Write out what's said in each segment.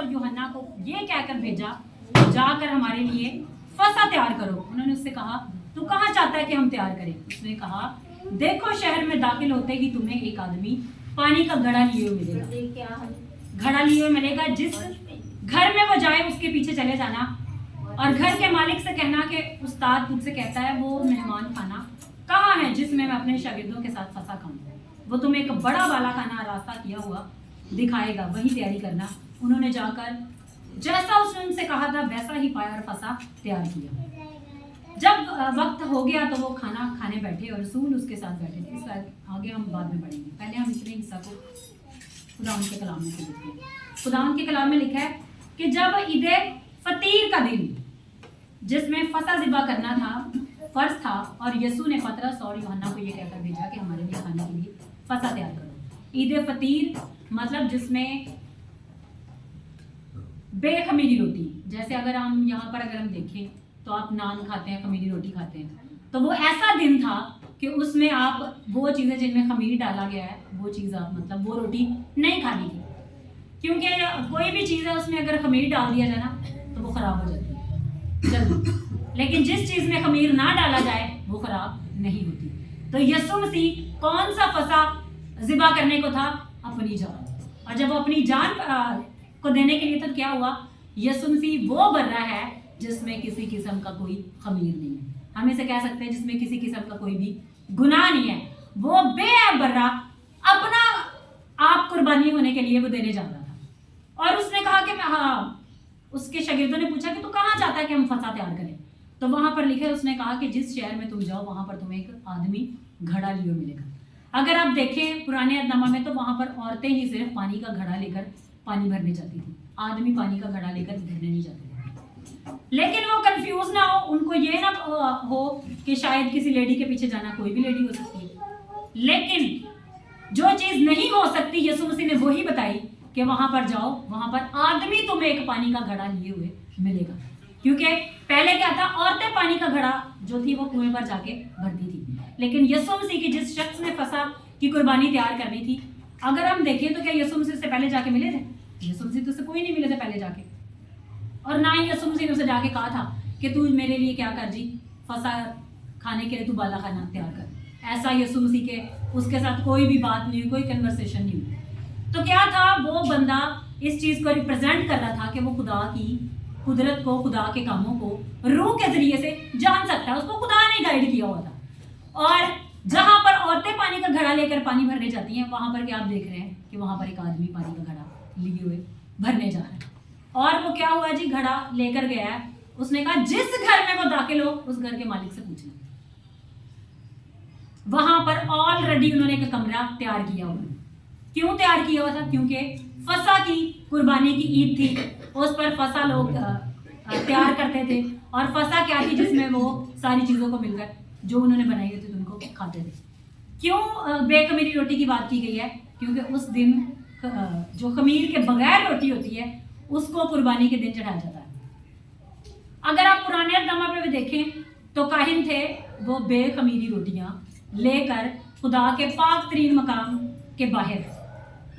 और यूहन्ना को ये कहकर भेजा, जाकर हमारे लिए फसा तैयार करो। उन्होंने उससे कहा, तू कहाँ चाहता है कि हम तैयार करें? उसने कहा, देखो शहर में दाखिल होते ही तुम्हें एक आदमी पानी का घड़ा लिए हुए मिलेगा, घड़ा लिए हुए मिलेगा। जिस घर में वो जाए उसके पीछे चले जाना और घर के मालिक से कहना कि उस्ताद तुझसे कहता है वो मेहमान खाना कहाँ है जिसमें मैं अपने शागिर्दों के साथ फंसा खाऊं। वो तुम्हें एक बड़ा वाला खाना रास्ता किया हुआ दिखाएगा, वही तैयारी करना। उन्होंने जाकर जैसा उसने उनसे कहा था वैसा ही पाया और फंसा तैयार किया। जब वक्त हो गया तो वो खाना खाने बैठे और रसूल उसके साथ बैठे थे। इसका आगे हम बाद में पढ़ेंगे, पहले हम इतने हिस्सा को खुदावंद के कलाम में देखते हैं। खुदावंद के कलाम में लिखा है कि जब ईद फतीर का दिन जिसमें फसा ज़िबा करना था फर्ज था, और यीशु ने पतरस और यूहन्ना को ये कहकर भेजा कि हमारे लिए खाने के लिए फसा तैयार करो। ईद फतीर मतलब जिसमें बेखमीरी रोटी, जैसे अगर हम यहाँ पर अगर हम देखें तो आप नान खाते हैं, खमीरी रोटी खाते हैं, तो वो ऐसा दिन था कि उसमें आप वो चीज़ें जिनमें खमीर डाला गया है वो चीज़ आप मतलब वो रोटी नहीं खानी थी, क्योंकि कोई भी चीज़ है उसमें अगर खमीर डाल दिया जाए ना तो वो ख़राब हो जाती है जल्दी, लेकिन जिस चीज़ में खमीर ना डाला जाए वो ख़राब नहीं होती। तो यीशु मसीह कौन सा फसा ज़िबा करने को था? अपनी जान। और जब वो अपनी जान को देने के लिए तो क्या हुआ? यीशु मसीह वो बर्रा है जिसमें किसी किस्म का कोई खमीर नहीं है, हम इसे कह सकते हैं जिसमें किसी किस्म का कोई भी गुनाह नहीं है। वो बेऐब बर्रा अपना आप कुर्बानी होने के लिए वो देने जा रहा था। और उसने कहा कि उसके शागिर्दों ने पूछा कि तू कहाँ चाहता है कि हम फसा तैयार करें? तो वहां पर लिखा है, उसने कहा कि जिस शहर में तुम जाओ वहां पर तुम्हें एक आदमी घड़ा लिए मिलेगा। अगर आप देखें पुराने अहदनामा में तो वहां पर औरतें ही सिर्फ पानी का घड़ा लेकर पानी भरने जाती थी, आदमी पानी का घड़ा लेकर भरने नहीं जाते थे। लेकिन वो कंफ्यूज ना हो, उनको ये ना हो कि शायद किसी लेडी के पीछे जाना, कोई भी लेडी हो सकती है, लेकिन जो चीज नहीं हो सकती यीशु मसीह ने वही बताई कि वहां पर जाओ, वहां पर आदमी तुम्हें एक पानी का घड़ा लिए हुए मिलेगा। क्योंकि पहले क्या था, औरतें पानी का घड़ा जो थी वो कुएं पर जाके भरती थी, लेकिन यीशु मसीह की जिस शख्स ने फसा की कुर्बानी तैयार करनी थी, अगर हम देखें तो क्या यीशु मसीह से पहले जाके मिले थे? यीशु मसीह तो उससे कोई नहीं मिले थे पहले जाके, और ना ही यीशु मसीह ने उसे जाके कहा था कि तू मेरे लिए क्या कर जी, फसा खाने के लिए तू बाला खाना तैयार कर। ऐसा यीशु मसीह के उसके साथ कोई भी बात नहीं हुई, कोई कन्वर्सेशन नहीं हुई। तो क्या था, वो बंदा इस चीज़ को रिप्रेजेंट कर रहा था कि वो खुदा की कुदरत को, खुदा के कामों को रूह के जरिए से जान सकता है, उसको खुदा ने गाइड किया हुआ था। और जहाँ पर औरतें पानी का घड़ा लेकर पानी भरने जाती हैं, वहां पर क्या आप देख रहे हैं कि वहां पर एक आदमी पानी का घड़ा लिए हुए भरने जा रहा है। और वो क्या हुआ जी, घड़ा लेकर गया है। उसने कहा जिस घर में वो दाखिल हो उस घर के मालिक से पूछना। वहां पर ऑलरेडी उन्होंने एक कमरा तैयार किया हुआ। क्यों तैयार किया हुआ था? क्योंकि फसा की कुर्बानी की ईद थी, उस पर फसा लोग तैयार करते थे, और फसा क्या थी जिसमें वो सारी चीज़ों को मिलकर जो उन्होंने बनाई होती थी उनको खाते थे। क्यों बेखमीरी रोटी की बात की गई है? क्योंकि उस दिन जो खमीर के बगैर रोटी होती है उसको कुर्बानी के दिन चढ़ाया जाता है। अगर आप पुराने अहदनामा में भी देखें तो काहिन थे, वो बेखमीरी रोटियां लेकर खुदा के पाक तरीन मकाम के बाहर,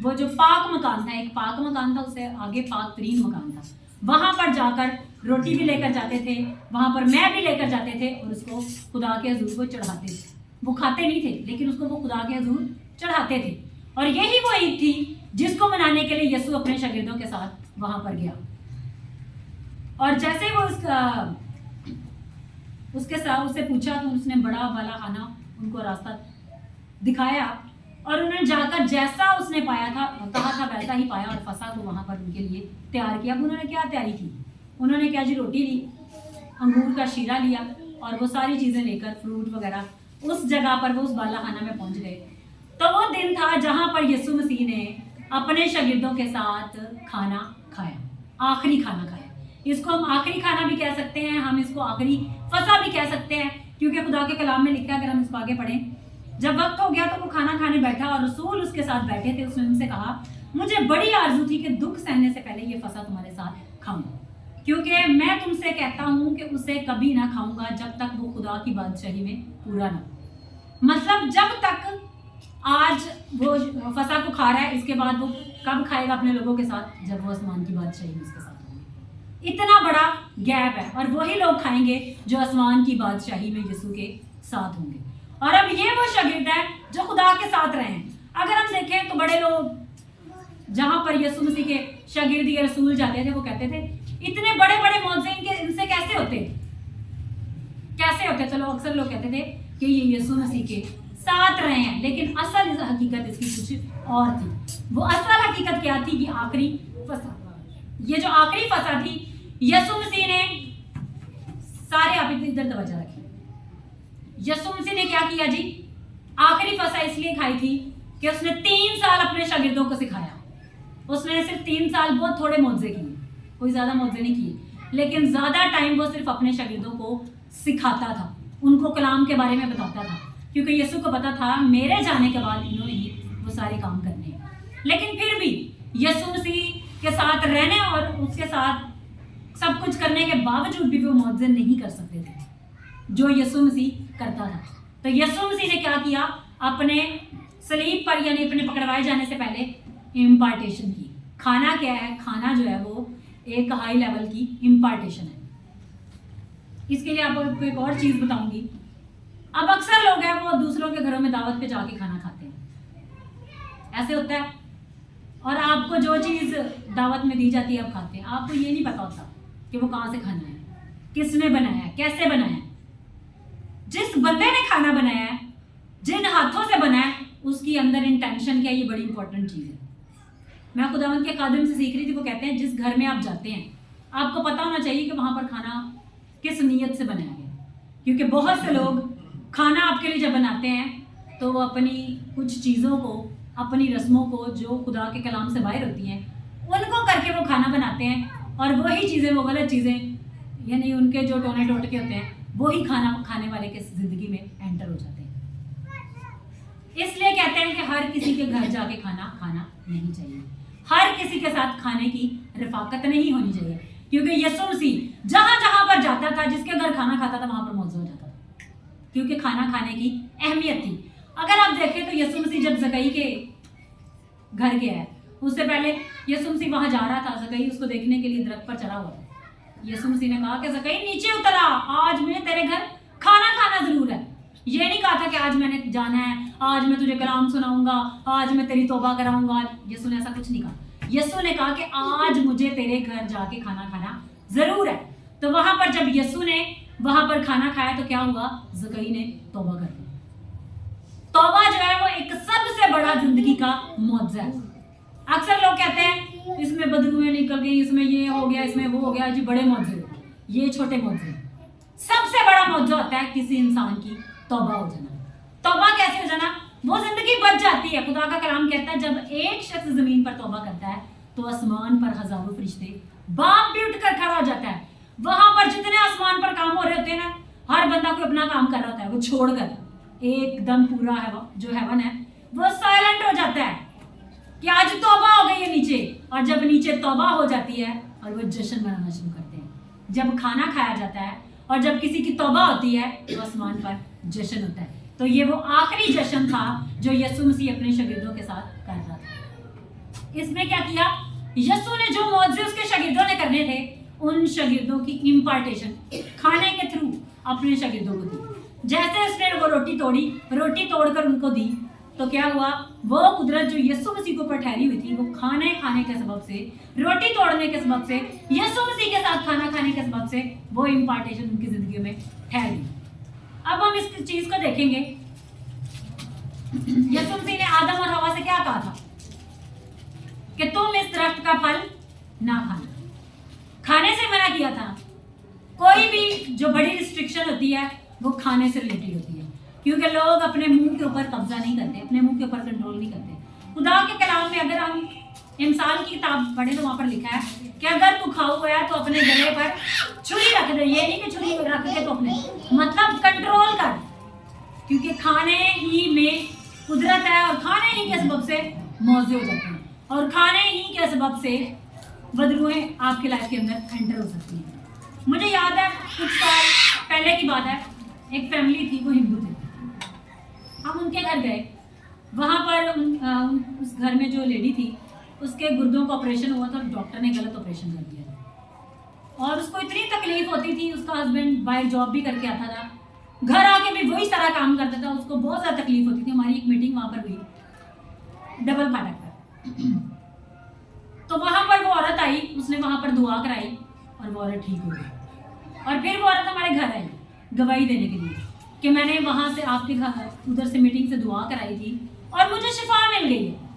वो जो पाक मकान था, एक पाक मकान था, उससे आगे पाक तरीन मकान था, वहां पर जाकर रोटी भी लेकर जाते थे, वहां पर मैं भी लेकर जाते थे और उसको खुदा के हजूर को चढ़ाते थे। वो खाते नहीं थे लेकिन उसको वो खुदा के हजूर चढ़ाते थे। और यही वो ईद थी जिसको मनाने के लिए यीशु अपने शागिर्दों के साथ वहां पर गया। और जैसे वो उसके साथ उससे पूछा तो उसने बड़ा वाला खाना उनको रास्ता दिखाया, और उन्होंने जाकर जैसा उसने पाया था कहा था वैसा ही पाया, और फसा को वहां पर उनके लिए तैयार किया। अब उन्होंने क्या तैयारी की? उन्होंने क्या जी, रोटी ली, अंगूर का शीरा लिया, और वो सारी चीजें लेकर फ्रूट वगैरह उस जगह पर वो उस बाला खाना में पहुंच गए। तो वो दिन था जहां पर यीशु मसीह ने अपने शागिर्दों के साथ खाना खाया, आखिरी खाना खाया। इसको हम आखिरी खाना भी कह सकते हैं, हम इसको आखिरी फसा भी कह सकते हैं, क्योंकि खुदा के कलाम में लिखा है, अगर हम इसको आगे पढ़ें, जब वक्त हो गया तो वो खाना खाने बैठा और रसूल उसके साथ बैठे थे। उसने उनसे कहा, मुझे बड़ी आरजू थी कि दुख सहने से पहले ये फसा तुम्हारे साथ खाऊं, क्योंकि मैं तुमसे कहता हूं कि उसे कभी ना खाऊंगा जब तक वो खुदा की बादशाही में पूरा ना। मतलब जब तक आज वो फसा को खा रहा है, इसके बाद वो कब खाएगा अपने लोगों के साथ, जब वो आसमान की बादशाही में उसके साथ होंगे। इतना बड़ा गैप है, और वही लोग खाएंगे जो आसमान की बादशाही में यीशु के साथ होंगे। और अब ये वो शागिर्द है जो खुदा के साथ रहे हैं। अगर हम देखें तो बड़े लोग जहां पर यीशु मसीह के शागिर्द या रसूल जाते थे, वो कहते थे इतने बड़े बड़े मौजे इनसे कैसे होते, कैसे होते। चलो अक्सर लोग कहते थे कि ये यीशु मसीह के साथ रहे हैं, लेकिन असल हकीकत इसकी कुछ और थी। वो असल हकीकत क्या थी कि आखिरी फसा, ये जो आखिरी फसा थी, यीशु मसीह ने सारे आप इधर तवज्जो रखिए। यीशु मसीह ने क्या किया जी, आखिरी फसा इसलिए खाई थी कि उसने 3 साल अपने शागिर्दों को सिखाया। उसने सिर्फ 3 साल बहुत थोड़े मौजे किए, कोई ज्यादा मौजे नहीं किए, लेकिन ज्यादा टाइम वो सिर्फ अपने शागिर्दों को सिखाता था, उनको कलाम के बारे में बताता था, क्योंकि यीशु को पता था मेरे जाने के बाद इन्होंने ही वो सारे काम करने हैं। लेकिन फिर भी यीशु मसीह के साथ रहने और उसके साथ सब कुछ करने के बावजूद भी वो मौजे नहीं कर सकते थे जो यीशु मसीह करता था। तो यीशु मसीह ने क्या किया, अपने सलीब पर यानी अपने पकड़वाए जाने से पहले इम्पार्टेशन की। खाना क्या है, खाना जो है वो एक हाई लेवल की इम्पार्टेशन है। इसके लिए आपको एक और चीज़ बताऊंगी। अब अक्सर लोग हैं वो दूसरों के घरों में दावत पे जाके खाना खाते हैं, ऐसे होता है, और आपको जो चीज़ दावत में दी जाती है आप खाते हैं। आपको ये नहीं पता होता कि वो कहाँ से खाना है, किसने बनाया है, कैसे बनाया है। जिस बंदे ने खाना बनाया है, जिन हाथों से बनाया है, उसकी अंदर इंटेंशन क्या है, ये बड़ी इंपॉर्टेंट चीज़ है। मैं खुदावंद के खादिम से सीख रही थी, वो कहते हैं जिस घर में आप जाते हैं आपको पता होना चाहिए कि वहाँ पर खाना किस नीयत से बनाया गया। क्योंकि बहुत से लोग खाना आपके लिए जब बनाते हैं तो वो अपनी कुछ चीज़ों को, अपनी रस्मों को जो खुदा के कलाम से बाहर होती हैं, उनको करके वो खाना बनाते हैं, और वही चीज़ें, वो गलत चीज़ें यानी उनके जो टोने टोटके होते हैं, वही खाना खाने वाले के ज़िंदगी में एंटर हो जाते हैं। इसलिए कहते हैं कि हर किसी के घर जाके खाना खाना नहीं चाहिए, हर किसी के साथ खाने की रफाकत नहीं होनी चाहिए, क्योंकि यीशु मसीह जहां जहां पर जाता था, जिसके घर खाना खाता था, वहां पर मौजूद हो जाता था, क्योंकि खाना खाने की अहमियत थी। अगर आप देखें तो यीशु मसीह जब ज़कई के घर गया है, उससे पहले यीशु मसीह वहां जा रहा था, ज़कई उसको देखने के लिए दरख्त पर चढ़ा हुआ था। यीशु मसीह ने कहा कि ज़कई नीचे उतर आ, आज मुझे तेरे घर खाना खाना जरूर है। ये नहीं कहा था कि आज मैंने जाना है, आज मैं तुझे कलाम सुनाऊंगा, आज मैं तेरी तौबा कराऊंगा। यीशु ने ऐसा कुछ नहीं कहा। यीशु ने कहा कि आज मुझे तेरे घर जाके खाना खाना जरूर है। तो वहां पर जब यीशु ने वहां पर खाना खाया तो क्या हुआ, ज़कई ने तौबा कर दी। तौबा जो है वो एक सबसे बड़ा जिंदगी का मौजज़ा है। अक्सर लोग कहते हैं इसमें बदबूएं निकल गई, इसमें ये हो गया, इसमें वो हो गया, जी बड़े मौजे, ये छोटे मौजे। सबसे बड़ा मौजा होता है किसी इंसान की तौबा हो जाना। तौबा कैसे हो जाना, वो जिंदगी बच जाती है। खुदा का कलाम कहता है जब एक शख्स जमीन पर तौबा करता है तो आसमान पर हजारों फरिश्ते बाप भी उठकर खड़ा हो जाता है। वहां पर जितने आसमान पर काम हो रहे होते हैं ना, हर बंदा कोई अपना काम कर रहा होता है, वो छोड़कर एकदम पूरा है जो हेवन है वो साइलेंट हो जाता है कि आज तौबा हो गई है नीचे। और जब नीचे तौबा हो जाती है और वो जश्न मनाना शुरू करते हैं, जब खाना खाया जाता है और जब किसी की तौबा होती है तो आसमान पर जश्न होता है। तो ये वो आखिरी जश्न था जो यीशु मसीह अपने शागिर्दों के साथ कर रहा था। इसमें क्या किया, यीशु ने जो मौजज़े उसके शागिर्दों ने करने थे, उन शागिर्दों की इम्पार्टेशन खाने के थ्रू अपने शागिर्दों को दी। जैसे उसने वो रोटी तोड़ी, रोटी तोड़कर उनको दी, तो क्या हुआ, वो कुदरत जो यीशु मसीह को ऊपर ठहरी हुई थी, वो खाने खाने के सबब से, रोटी तोड़ने के सबब से, यीशु मसीह के साथ खाना खाने के सबब से वो इम्पार्टेशन उनकी जिंदगी में ठहर गई। अब हम इस चीज को देखेंगे। यीशु मसीह ने आदम और हवा से क्या कहा था कि तुम इस दरख्त का फल ना खाना, खाने से मना किया था। कोई भी जो बड़ी रिस्ट्रिक्शन होती है वो खाने से रिलेटेड होती है, क्योंकि लोग अपने मुंह के ऊपर कब्जा नहीं करते, अपने मुंह के ऊपर कंट्रोल नहीं करते। खुदा के कलाम में अगर हम इंसान की किताब पढ़े तो वहां पर लिखा है कि अगर तू खाओ गया तो अपने गले पर छुरी रख दे। ये नहीं कि छुरी रख के तो अपने मतलब कंट्रोल कर, क्योंकि खाने ही में कुदरत है और खाने ही के सबब से मौजे हो जाते हैं, और खाने ही के सबब से बदरूहें आपके लाइफ के अंदर एंटर हो सकती हैं। मुझे याद है कुछ साल पहले की बात है, एक फैमिली थी, वो हिंदू थे। हम उनके घर गए वहाँ पर उस घर में जो लेडी थी उसके गुर्दों का ऑपरेशन हुआ था, डॉक्टर ने गलत ऑपरेशन कर दिया था और उसको इतनी तकलीफ होती थी। उसका हस्बैंड बाहर जॉब भी करके आता था, घर आके भी वही सारा काम करता था, उसको बहुत ज़्यादा तकलीफ होती थी। हमारी एक मीटिंग वहाँ पर हुई डबल फाटक पर, तो वहाँ पर वो औरत आई, उसने वहाँ पर दुआ कराई और वो औरत ठीक हो गई। और फिर वो औरत हमारे घर आई गवाही देने के लिए कि मैंने वहाँ से आपके घर उधर से मीटिंग से दुआ कराई थी और मुझे शिफा मिल गई है।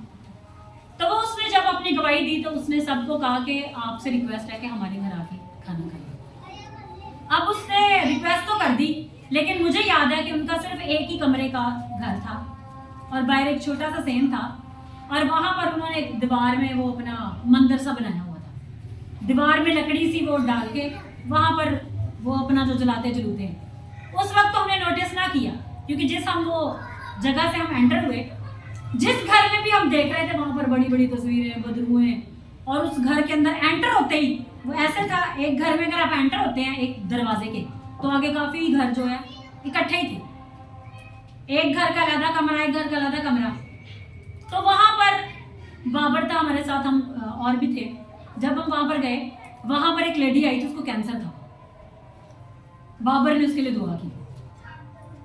तो वो उसने जब अपनी गवाही दी तो उसने सबको कहा कि आपसे रिक्वेस्ट है कि हमारे घर आके खाना खाइए। अब उसने रिक्वेस्ट तो कर दी, लेकिन मुझे याद है कि उनका सिर्फ एक ही कमरे का घर था और बाहर एक छोटा सा सेन था और वहाँ पर उन्होंने एक दीवार में वो अपना मंदिर सा बनाया हुआ था। दीवार में लकड़ी सी वो डाल के वहाँ पर वो अपना जो जलाते जलूते हैं। उस वक्त तो हमने नोटिस ना किया, क्योंकि जिस हम वो जगह से हम एंटर हुए, जिस घर में भी हम देख रहे थे वहाँ पर बड़ी बड़ी तस्वीरें, बदरूएं, और उस घर के अंदर एंटर होते ही वो ऐसे था, एक घर में अगर आप एंटर होते हैं एक दरवाजे के, तो आगे काफ़ी घर जो है इकट्ठे ही थे। एक घर का अलग कमरा, एक घर का अलग कमरा। तो वहाँ पर बाबर था हमारे साथ, हम और भी थे। जब हम वहाँ पर गए, वहाँ पर एक लेडी आई थी, उसको कैंसर था। बाबर ने उसके लिए दुआ की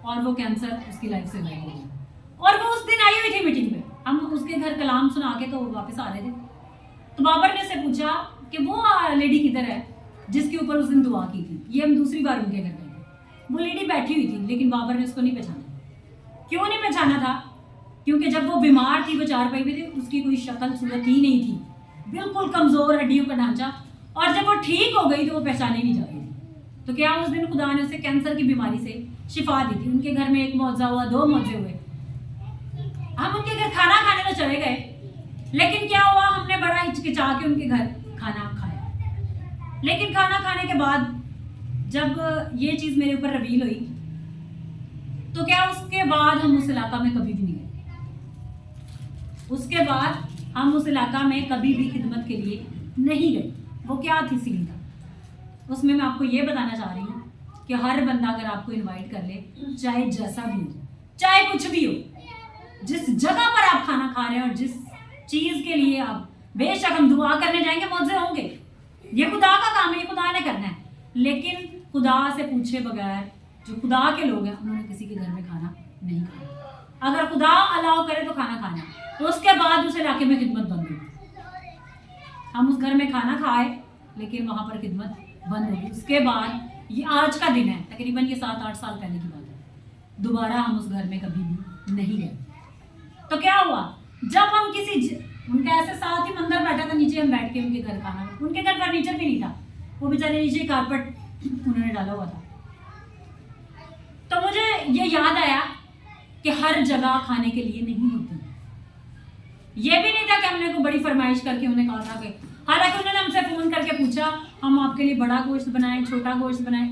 और वो कैंसर उसकी लाइफ से गायब हो गया। और वो उस दिन आई हुई थी मीटिंग में, हम उसके घर कलाम सुना के तो वापस आ रहे थे। तो बाबर ने उससे पूछा कि वो लेडी किधर है जिसके ऊपर उस दिन दुआ की थी। ये हम दूसरी बार उनके घर गए थे। वो लेडी बैठी हुई थी, लेकिन बाबर ने उसको नहीं पहचाना। क्यों नहीं पहचाना था? क्योंकि जब वो बीमार थी, वो चारपाई पे थी, उसकी कोई शक्ल सूरत ही नहीं थी, बिल्कुल कमज़ोर हड्डियों का ढांचा। और जब वो ठीक हो गई तो वो पहचाने नहीं जा रही थी। तो क्या उस दिन खुदा ने उसे कैंसर की बीमारी से शिफा दी थी। उनके घर में एक मौजा हुआ, 2 मौजे हुए। हम उनके घर खाना खाने तो चले गए, लेकिन क्या हुआ, हमने बड़ा हिचकिचा के उनके घर खाना खाया। लेकिन खाना खाने के बाद जब ये चीज़ मेरे ऊपर रिवील हुई, तो क्या उसके बाद हम उस इलाका में कभी भी नहीं गए। उसके बाद हम उस इलाका में कभी भी खिदमत के लिए नहीं गए। वो क्या थी सीन था उसमें, मैं आपको ये बताना चाह रही हूँ कि हर बंदा अगर आपको इनवाइट कर ले, चाहे जैसा भी हो, चाहे कुछ भी हो, जिस जगह पर आप खाना खा रहे हैं और जिस चीज़ के लिए आप, बेशक हम दुआ करने जाएंगे, मौजे होंगे, ये खुदा का काम है, ये खुदा ने करना है। लेकिन खुदा से पूछे बगैर जो खुदा के लोग हैं, उन्होंने किसी के घर में खाना नहीं खाना। अगर खुदा अलाउ करे तो खाना खाना, तो उसके बाद उस इलाके में खिदमत बंद होगी। हम उस घर में खाना खाए, लेकिन वहाँ पर खिदमत बंद होगी। उसके बाद ये आज का दिन है, तकरीबन ये 7-8 साल पहले की बात है, दोबारा हम उस घर में कभी भी नहीं गए। तो क्या हुआ, जब हम उनका ऐसे साथ ही मंदिर बैठा था, नीचे हम बैठ के उनके घर खाना, उनके घर फर्नीचर भी नहीं था, वो बेचारे नीचे कारपेट उन्होंने डाला हुआ था। तो मुझे ये याद आया कि हर जगह खाने के लिए नहीं होती। ये भी नहीं था कि हमने को बड़ी फरमाइश करके उन्हें कहा था कि, हालांकि उन्होंने हमसे फ़ोन करके पूछा हम आपके लिए बड़ा गोश्त बनाएं, छोटा गोश्त बनाएं,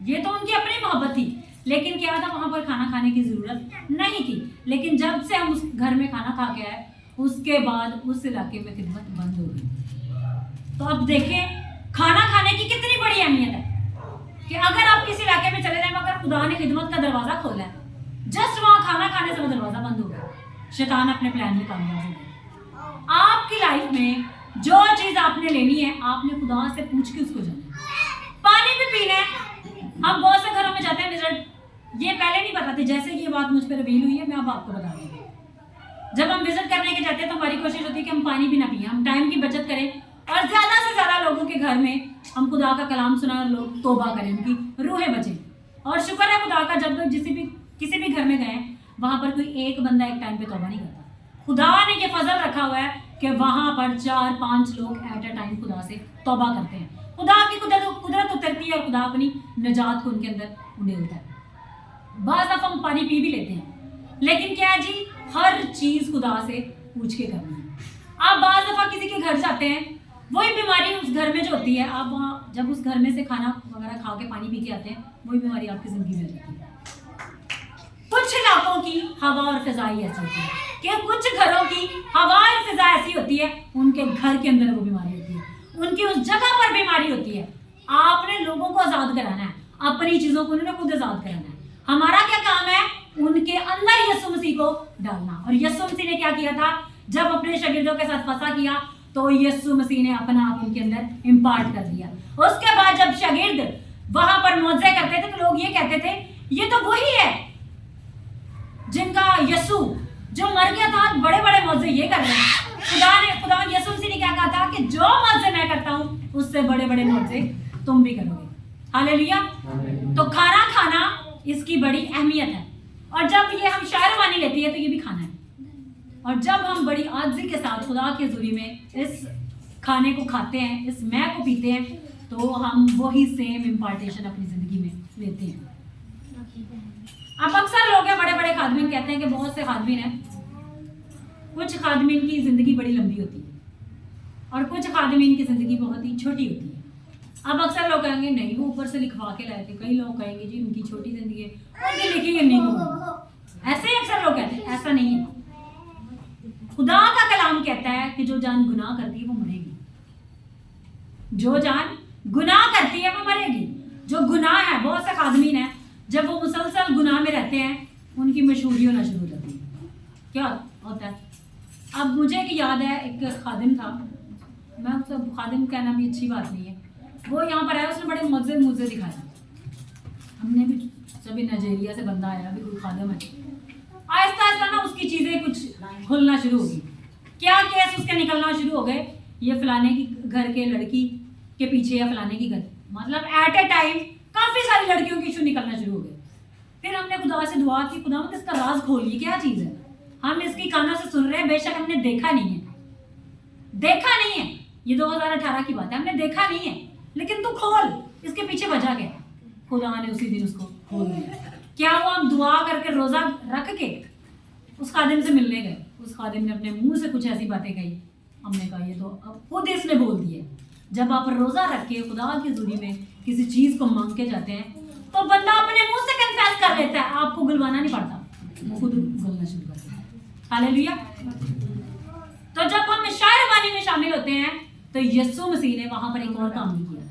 ये तो उनकी अपनी मोहब्बत थी। लेकिन क्या था, वहाँ पर खाना खाने की ज़रूरत नहीं थी। लेकिन जब से हम उस घर में खाना खा के आए, उसके बाद उस इलाके में खिदमत बंद हो गई। तो अब देखें खाना खाने की कितनी बड़ी अहमियत है कि अगर आप किसी इलाके में चले जाए, मगर खुदा ने खिदमत का दरवाज़ा खोला है, जस्ट वहाँ खाना खाने से वो दरवाज़ा बंद हो गया, शैतान अपने प्लान में कामयाब हो गया। आपकी लाइफ में जो चीज़ आपने लेनी है, आपने खुदा से पूछ के उसको जाना है। पानी भी पीना है। हम बहुत से घरों में जाते हैं विजिट, ये पहले नहीं बताते, जैसे ये बात मुझ पर रिवील हुई है, मैं अब आपको बता रही हूँ। जब हम विजिट करने के जाते हैं तो हमारी कोशिश होती है कि हम पानी भी ना पिए, हम टाइम की बचत करें और ज़्यादा से ज़्यादा लोगों के घर में हम खुदा का कलाम सुना और लोग तौबा करें, उनकी रूहें बचें। और शुक्र है खुदा का, जब किसी भी घर में गए, वहाँ पर कोई एक बंदा एक टाइम पे तौबा नहीं करता। खुदा ने ये फजल रखा हुआ है कि वहाँ पर 4-5 लोग एट अ टाइम खुदा से तौबा करते हैं। खुदा की कुदरत उतरती है और खुदा अपनी निजात को उनके अंदर उड़ेलता है। बाज़ दफ़ा हम पानी पी भी लेते हैं, लेकिन क्या जी, हर चीज़ खुदा से पूछ के करनी है। आप बाज़ दफ़ा किसी के घर जाते हैं, वही बीमारी उस घर में जो होती है, आप वहाँ जब उस घर में से खाना वगैरह खा के पानी पी के आते हैं, वही बीमारी आपकी ज़िंदगी में रहती है। कुछ इलाकों की हवा और फिजाई ऐसी होती है कि कुछ घरों की हवा और फिजा ऐसी होती है, उनके घर के अंदर वो बीमारी होती है, उनकी उस जगह पर बीमारी होती है। आपने लोगों को आज़ाद कराना है, अपनी चीज़ों को उन्होंने खुद आज़ाद कराना है। हमारा क्या काम है उनके अंदर यीशु मसीह को डालना। और यीशु मसीह ने क्या किया था, जब अपने शागिर्दों के साथ फसा किया तो यीशु मसीह ने अपना आप उनके अंदर इम्पार्ट कर दिया। उसके बाद जब शागिर्द वहां पर मौजे करते थे तो लोग ये कहते थे ये तो वही है जिनका यीशु जो मर गया था, बड़े बड़े मौजे ये कर रहे हैं। खुदा यीशु मसीह ने क्या कहा था कि जो मौजे मैं करता हूं उससे बड़े बड़े मौजे तुम भी करोगे। हालेलुया। तो खाना खाना इसकी बड़ी अहमियत है। और जब ये हम शायरवानी लेती है तो ये भी खाना है। और जब हम बड़ी आजिज़ी के साथ खुदा के हुज़ूरी में इस खाने को खाते हैं, इस मैं को पीते हैं, तो हम वही सेम इम्पार्टेशन अपनी ज़िंदगी में लेते हैं। अब अक्सर लोग हैं बड़े बड़े खादमीन कहते हैं कि बहुत से खादमीन हैं, कुछ खादमीन की ज़िंदगी बड़ी लंबी होती है और कुछ खादमीन की ज़िंदगी बहुत ही छोटी होती है। अब अक्सर लोग कहेंगे नहीं वो ऊपर से लिखवा के लाए थे, कई लोग कहेंगे जी उनकी छोटी ज़िंदगी है, उनकी लिखी है नहीं होगी। ऐसे ही अक्सर लोग कहते हैं, ऐसा नहीं है। खुदा का कलाम कहता है कि जो जान गुनाह करती है वो मरेगी, जो जान गुनाह करती है वो मरेगी। जो गुनाह है, बहुत से खादमीन हैं जब वो मुसलसल गुनाह में रहते हैं उनकी मशहूरी होना शुरू हो जाती है। क्या होता है, अब मुझे एक याद है, एक खादिम था, मैं उसको खादिम कहना भी अच्छी बात नहीं है, वो यहाँ पर आया, उसने बड़े मुझे दिखाया। हमने भी सभी नाइजीरिया से बंदा आया, अभी कोई खादिम है, आहिस्ता आहिस्ता ना उसकी चीज़ें कुछ खुलना शुरू हो गई। क्या केस उसके निकलना शुरू हो गए, ये फलाने की घर के लड़की के पीछे या फलाने की घर, मतलब एट ए टाइम काफ़ी सारी लड़कियों के इशू निकलना शुरू हो गए। फिर हमने खुदा से दुआ की, खुदा इसका राज खोलिए, क्या चीज़ है, हम इसकी कानों से सुन रहे हैं, बेशक हमने देखा नहीं है, ये 2018 की बात है, हमने देखा नहीं है, लेकिन तू खोल, इसके पीछे वजह क्या। खुदा ने उसी दिन उसको खोल दिया। क्या वो हम दुआ करके रोज़ा रख के उस खादिम से मिलने गए, उस खादिम ने अपने मुंह से कुछ ऐसी बातें कही, हमने कहा ये तो अब खुद इसने बोल दिए। जब आप रोज़ा रख के खुदा की हुज़ूरी में किसी चीज़ को मांग के जाते हैं तो बंदा अपने मुंह से कन्फेस कर लेता है, आपको गुलवाना नहीं पड़ता, वो खुद बोलना शुरू करता है। हालेलुया। तो जब हम शायरवानी में शामिल होते हैं तो यीशु मसीह ने वहां पर एक और काम भी किया।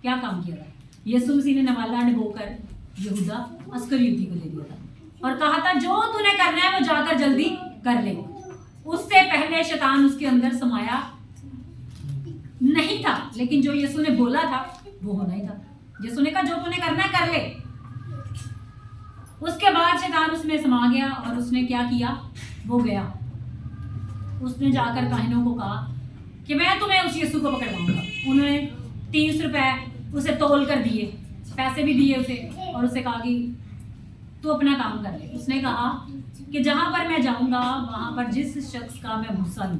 क्या काम किया था? यीशु मसीह ने नवाला डुबोकर यहूदा अस्करियोती को दे दिया था और कहा था जो तूने करना है वो जाकर जल्दी कर ले। उससे पहले शैतान उसके अंदर समाया नहीं था, लेकिन जो यीशु ने बोला था वो होना ही था। यीशु ने कहा जो तूने करना है कर ले। उसके बाद शैतान उसमें समा गया और उसने क्या किया, वो गया, उसने जाकर काहिनों को कहा कि मैं तुम्हें उस यीशु को पकड़वाऊंगा। उन्होंने 30 रुपए उसे तोल कर दिए, पैसे भी दिए उसे, और उसे कहा कि तू अपना काम कर ले। उसने कहा कि जहां पर मैं जाऊंगा वहां पर जिस शख्स का मैं भूसा लूं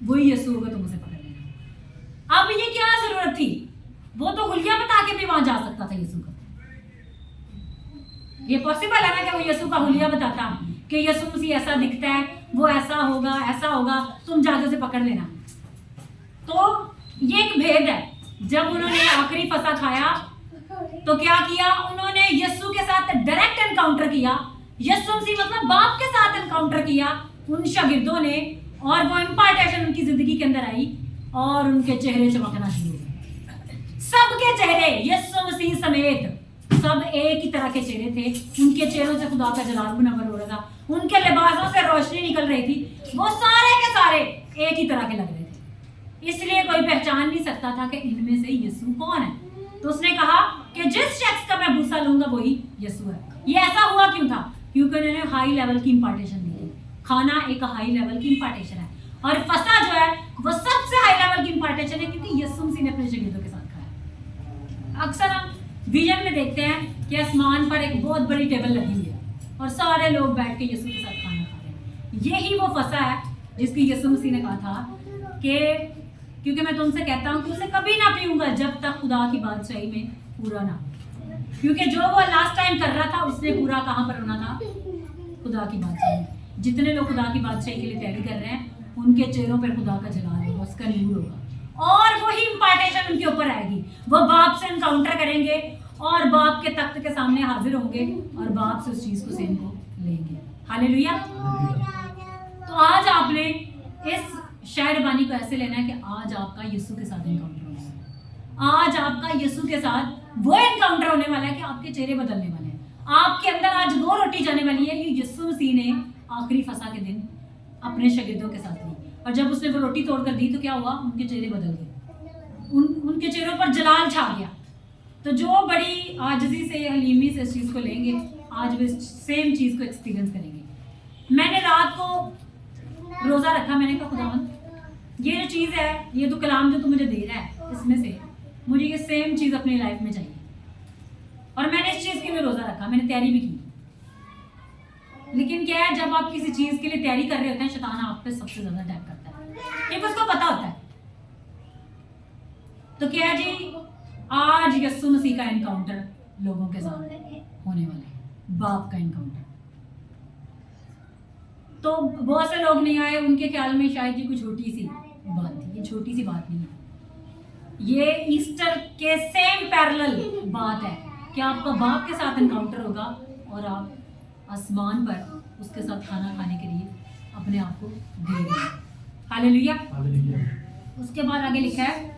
वही यीशु होगा, तुम उसे पकड़ लेना। अब ये क्या जरूरत थी, वो तो हुलिया बता के भी वहां जा सकता था यीशु का। ये पॉसिबल है ना कि वो यीशु का हुलिया बताता कि यीशु मसीह ऐसा दिखता है, वो ऐसा होगा, तुम जाके उसे पकड़ लेना। तो ये एक भेद है। जब उन्होंने आखिरी फसा खाया तो क्या किया, उन्होंने यीशु के साथ डायरेक्ट एनकाउंटर किया। यीशु मसीह मतलब बाप के साथ एनकाउंटर किया उन शागिर्दों ने, और वो इम्पार्टेशन उनकी जिंदगी के अंदर आई और उनके चेहरे चमकना शुरू हो गए। सबके चेहरे यीशु मसीह समेत सब एक ही तरह के चेहरे थे। उनके चेहरों से खुदा का जलाल मुनव्वर हो रहा था, उनके लिबासों से रोशनी निकल रही थी, वो सारे के सारे एक ही तरह के लग रहे थे। इसलिए कोई पहचान नहीं सकता था कि इनमें से यीशु कौन है। तो उसने कहा कि जिस शख्स का मैं भूसा लूंगा वही यीशु है। ये ऐसा हुआ क्यों था? क्योंकि उन्होंने हाई लेवल की इंपार्टेशन दी थी। खाना एक हाई लेवल की इंपार्टेशन है और फसा जो है वो सबसे हाई लेवल की इंपार्टेशन है, क्योंकि यीशु मसीह ने अपने शागिर्दों के साथ खाया। अक्सर हम विजन में देखते हैं कि आसमान पर एक बहुत बड़ी टेबल लगी हुई है और सारे लोग बैठ के यीशु के साथ खाना खा रहे हैं। यही वो फसा है जिसकी यीशु मसीह ने कहा था कि क्योंकि मैं तुमसे कहता हूँ कि उसे कभी ना पीऊंगा जब तक खुदा की बादशाही में पूरा ना हो। क्योंकि जो वो लास्ट टाइम कर रहा था उसने पूरा कहाँ पर होना था? खुदा की बादशाही में। जितने लोग खुदा की बादशाही के लिए तैयारी कर रहे हैं उनके चेहरों पर खुदा का जलाल होगा, उसका नूर होगा और वही इंपार्टेशन उनके ऊपर आएगी। वो बाप से एनकाउंटर करेंगे और बाप के तख्त के सामने हाजिर होंगे और बाप से उस चीज को सेम को लेंगे। हालेलुया। तो आज आपने इस शायरबानी को ऐसे लेना है कि आज आपका यीशु के साथ एनकाउंटर होना है। आज आपका यीशु के साथ वो एनकाउंटर होने वाला है कि आपके चेहरे बदलने वाले हैं। आपके अंदर आज वो रोटी जाने वाली है कि यीशु मसीह ने आखिरी फसा के दिन अपने शागिर्दों के साथ ली, और जब उसने वो रोटी तोड़ कर दी तो क्या हुआ, उनके चेहरे बदल गए, उनके चेहरों पर जलाल छा गया। तो जो बड़ी आजिज़ी से, हलीमी से इस चीज़ को लेंगे, आज वो सेम चीज़ को एक्सपीरियंस करेंगे। मैंने रात को रोज़ा रखा, मैंने कहा खुदावंद ये जो चीज़ है, ये तो कलाम जो तू मुझे दे रहा है, इसमें से मुझे ये सेम चीज़ अपनी लाइफ में चाहिए। और मैंने इस चीज़ के लिए रोज़ा रखा, मैंने तैयारी भी की। लेकिन क्या है, जब आप किसी चीज़ के लिए तैयारी कर रहे होते हैं, शैतान आप पे सबसे ज़्यादा अटैक करता है, क्योंकि उसको पता होता है। तो क्या है जी, आज यीशु मसीह का एनकाउंटर लोगों के साथ होने वाला है, बाप का एनकाउंटर। तो बहुत से लोग नहीं आए, उनके ख्याल में शायद ये कोई छोटी सी बात थी। ये छोटी सी बात नहीं है, ये ईस्टर के सेम पैरेलल बात है कि आपका बाप के साथ एनकाउंटर होगा और आप आसमान पर उसके साथ खाना खाने के लिए अपने आप को दे रहे हैं। हालेलुया। उसके बाद आगे लिखा है,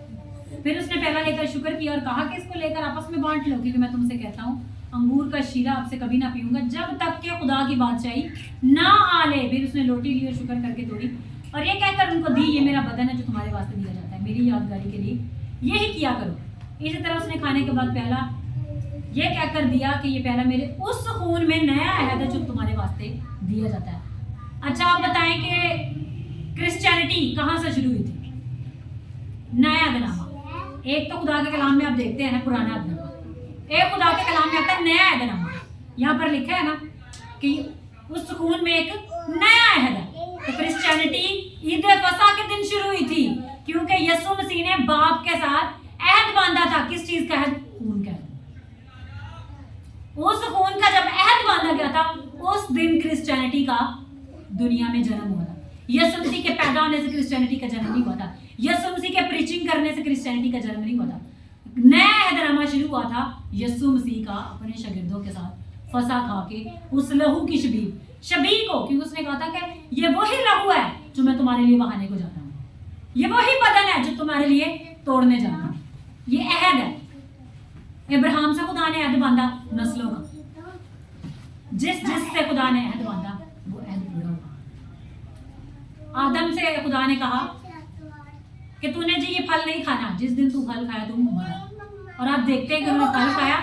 फिर उसने पहला लेकर शुक्र किया और कहा कि इसको लेकर आपस में बांट लो, क्योंकि मैं तुमसे कहता हूँ अंगूर का शीरा आपसे कभी ना पीऊंगा जब तक कि खुदा की बादशाही ना आ ले। फिर उसने लोटी ली और शुक्र करके तोड़ी और ये कहकर उनको दी, ये मेरा बदन है जो तुम्हारे वास्ते दिया जाता है, मेरी यादगारी के लिए यही किया करो। इसी तरह उसने खाने के बाद प्याला ये कहकर दिया कि ये प्याला मेरे उस खून में नया अहद है जो तुम्हारे वास्ते दिया जाता है। अच्छा, आप बताएं कि क्रिश्चियनिटी कहाँ से शुरू हुई थी? नया अहदनामा। एक तो खुदा के कलाम में आप देखते हैं पुराना अहदनामा, एक खुदा के कलाम में आता है नया अहदनामा। यहाँ पर लिखा है ना कि उस खून में एक नया अहद है। तो क्रिश्चियनिटी ईद फसह के दिन शुरू हुई थी, क्योंकि यीशु मसीह ने बाप के साथ अहद बांधा था। किस चीज का अहद? खून का अहद। उस खून का जब अहद बांधा गया था, उस दिन क्रिश्चियनिटी का दुनिया में जन्म हुआ था। यीशु मसीह के पैदा होने से क्रिश्चियनिटी का जन्म नहीं हुआ था। यीशु मसीह के प्रीचिंग करने से क्रिश्चियनिटी का जन्म नहीं हुआ था। नया अहदनामा शुरू हुआ था यीशु मसीह का अपने शागिर्दों के साथ फसा खा के उस लहू की शबीर को, क्योंकि उसने कहा था कि ये वही लहू है जो मैं तुम्हारे लिए बहाने को जाता हूँ, ये वही बदन है जो तुम्हारे लिए तोड़ने जाता हूँ। ये अहद है। इब्राहिम से खुदा ने अहद बांधा नस्लों का, जिससे खुदा ने अहद बांधा वो अहद पूरा हुआ। आदम से खुदा ने कहा कि तूने जी ये फल नहीं खाना, जिस दिन तू फल खाया तुम मरा। और आप देखते हैं कि उन्होंने फल खाया,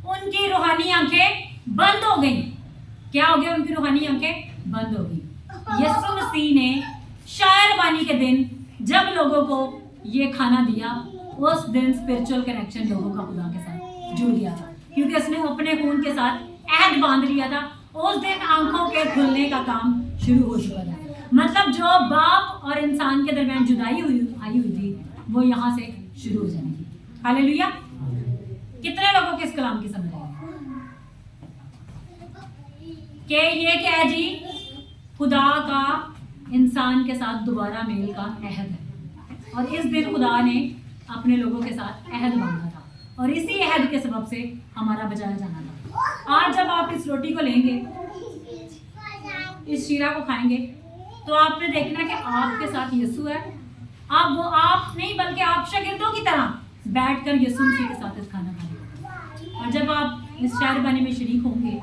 उनकी रूहानी आंखें बंद हो गई। क्या हो गया? उनकी रूहानी आंखें बंद हो गई। यीशु मसीह ने शायरबानी के दिन जब लोगों को ये खाना दिया, उस दिन स्पिरिचुअल कनेक्शन लोगों का खुदा के साथ जुड़ गया था, क्योंकि उसने अपने खून के साथ अहद बांध लिया था। उस दिन आंखों के खुलने का काम शुरू हो चुका था। मतलब जो बाप और इंसान के दरमियान जुदाई आई हुई थी, वो यहाँ से शुरू हो जाएगी। हालेलुया। कितने लोगों के इस कलाम की समझ आई कि ये क्या है जी? खुदा का इंसान के साथ दोबारा मेल का अहद है, और इस दिन खुदा ने अपने लोगों के साथ अहद बांधा था, और इसी अहद के सबब से हमारा बचाया जाना था। आज जब आप इस रोटी को लेंगे, इस शीरा को खाएंगे, तो आपने देखना कि आपके साथ यीशु है। आप नहीं, बल्कि आप शागिर्दों की तरह बैठकर यीशु मसीह के साथ इस खाना खाएंगे। और जब आप इस शायरबानी में शरीक होंगे,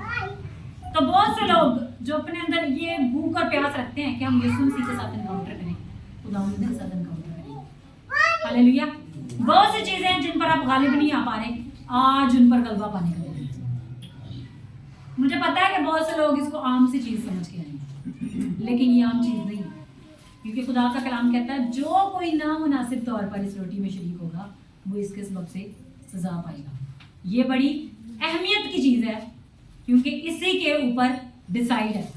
तो बहुत से लोग जो अपने अंदर ये भूख और प्यास रखते हैं कि हम यीशु मसीह के साथ एनकाउंटर करें, खुदावंद के साथ एनकाउंटर करें। हालेलुया। बहुत सी चीजें हैं जिन पर आप गालिब नहीं आ पा रहे, आज उन पर गलबा पाने का दिन है। मुझे पता है कि बहुत से लोग इसको आम सी चीज समझ के आएंगे, लेकिन ये आम चीज नहीं है, क्योंकि खुदा का कलाम कहता है जो कोई नामुनासिब तौर पर इस रोटी में शरीक होगा, वो इसके सबब से सजा पाएगा। ये बड़ी अहमियत की चीज है, क्योंकि इसी के ऊपर डिसाइड है,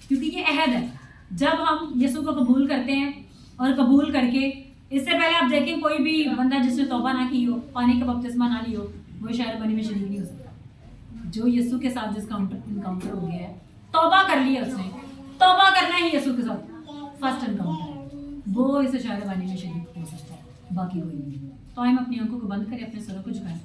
क्योंकि ये अहद है। जब हम यीशु को कबूल करते हैं, और कबूल करके, इससे पहले आप देखें कोई भी बंदा जिसने तौबा ना की हो, पानी का बपतिस्मा ना ली हो, वो शायरबानी में शरीक नहीं हो सकता। जो यीशु के साथ जिसका इनकाउंटर हो गया है, तौबा कर लिया उसने, तौबा करना ही यीशु के साथ फर्स्ट एनकाउंटर है, वो इस शायरबानी में शरीक हो सकता है, बाकी कोई नहीं। तो हम अपनी आंखों को बंद करें, अपने सरों को झुकाएं।